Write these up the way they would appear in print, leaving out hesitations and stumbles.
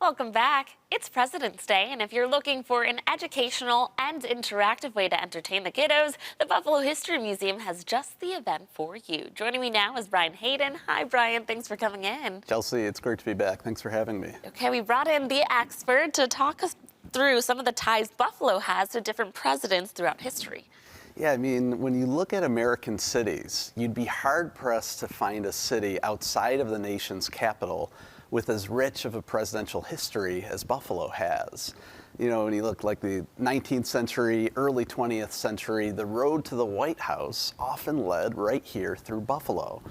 Welcome back. It's President's Day, and if you're looking for an educational and interactive way to entertain the kiddos, the Buffalo History Museum has just the event for you. Joining me now is Brian Hayden. Hi, Brian. Thanks for coming in. Chelsea, it's great to be back. Thanks for having me. Okay, we brought in the expert to talk us through some of the ties Buffalo has to different presidents throughout history. Yeah, I mean, when you look at American cities, you'd be hard-pressed to find a city outside of the nation's capital with as rich of a presidential history as Buffalo has. You know, when you look like the 19th century, early 20th century, the road to the White House often led right here through Buffalo.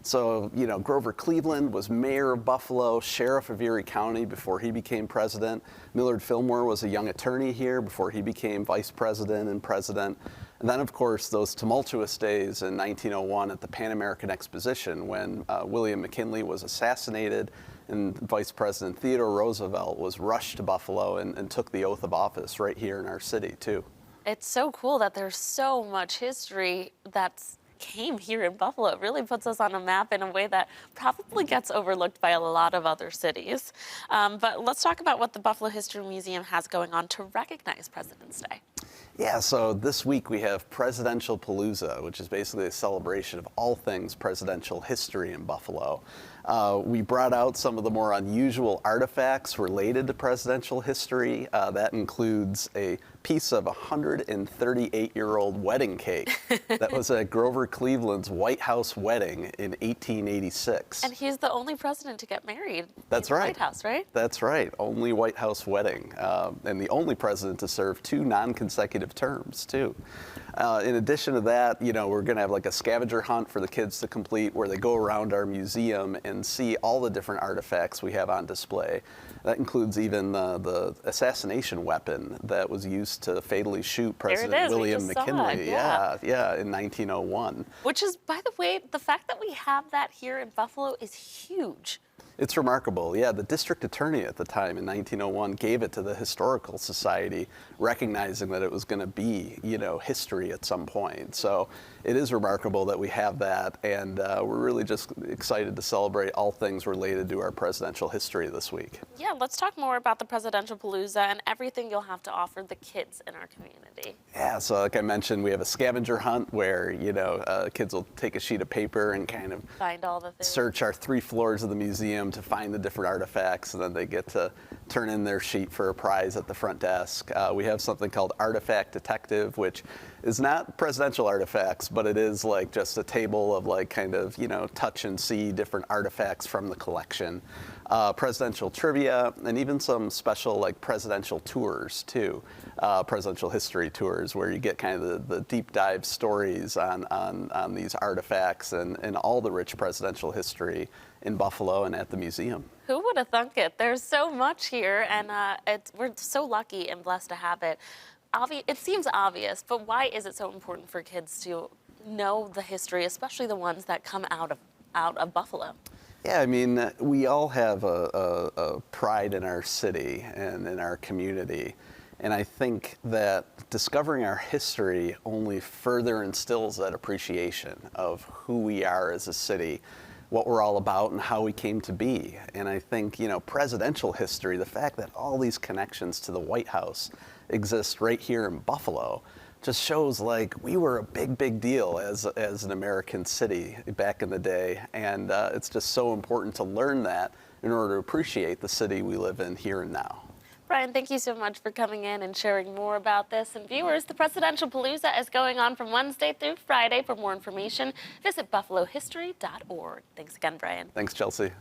So, you know, Grover Cleveland was mayor of Buffalo, sheriff of Erie County before he became president. Millard Fillmore was a young attorney here before he became vice president and president. And then, of course, those tumultuous days in 1901 at the Pan American Exposition when William McKinley was assassinated and Vice President Theodore Roosevelt was rushed to Buffalo and took the oath of office right here in our city, too. It's so cool that there's so much history that's came here in Buffalo. It really puts us on a map in a way that probably gets overlooked by a lot of other cities. But let's talk about what the Buffalo History Museum has going on to recognize President's Day. Yeah, so this week we have Presidential Palooza, which is basically a celebration of all things presidential history in Buffalo. We brought out some of the more unusual artifacts related to presidential history. That includes a piece of 138-year-old wedding cake that was at Grover Cleveland's White House wedding in 1886. And he's the only president to get married That's in the right. White House, right? That's right. Only White House wedding. And the only president to serve 2 non-consecutive terms, too. In addition to that, you know, we're going to have like a scavenger hunt for the kids to complete where they go around our museum and see all the different artifacts we have on display. That includes even the assassination weapon that was used to fatally shoot President William McKinley. Yeah, in 1901. Which is, by the way, the fact that we have that here in Buffalo is huge. It's remarkable. Yeah, the district attorney at the time in 1901 gave it to the Historical Society, recognizing that it was going to be, you know, history at some point. So it is remarkable that we have that, and we're really just excited to celebrate all things related to our presidential history this week. Yeah, let's talk more about the Presidential Palooza and everything you'll have to offer the kids in our community. Yeah, so like I mentioned, we have a scavenger hunt where, you know, kids will take a sheet of paper and kind of Find all the things. Search our 3 floors of the museum to find the different artifacts, and then they get to turn in their sheet for a prize at the front desk. We have something called Artifact Detective, which is not presidential artifacts, but it is like just a table of like kind of, you know, touch and see different artifacts from the collection. Presidential trivia, and even some special like presidential tours too, presidential history tours where you get kind of the deep dive stories on these artifacts and all the rich presidential history in Buffalo and at the museum. Who would have thunk it? There's so much here, and we're so lucky and blessed to have it. It seems obvious, but why is it so important for kids to know the history, especially the ones that come out of Buffalo? Yeah, I mean, we all have a pride in our city and in our community. And I think that discovering our history only further instills that appreciation of who we are as a city, what we're all about, and how we came to be. And I think, you know, presidential history, the fact that all these connections to the White House exist right here in Buffalo, just shows like we were a big deal as an American city back in the day, and it's just so important to learn that in order to appreciate the city we live in here and now. Brian, thank you so much for coming in and sharing more about this. And viewers, the Presidential Palooza is going on from Wednesday through Friday. For more information, visit buffalohistory.org. Thanks again, Brian. Thanks, Chelsea.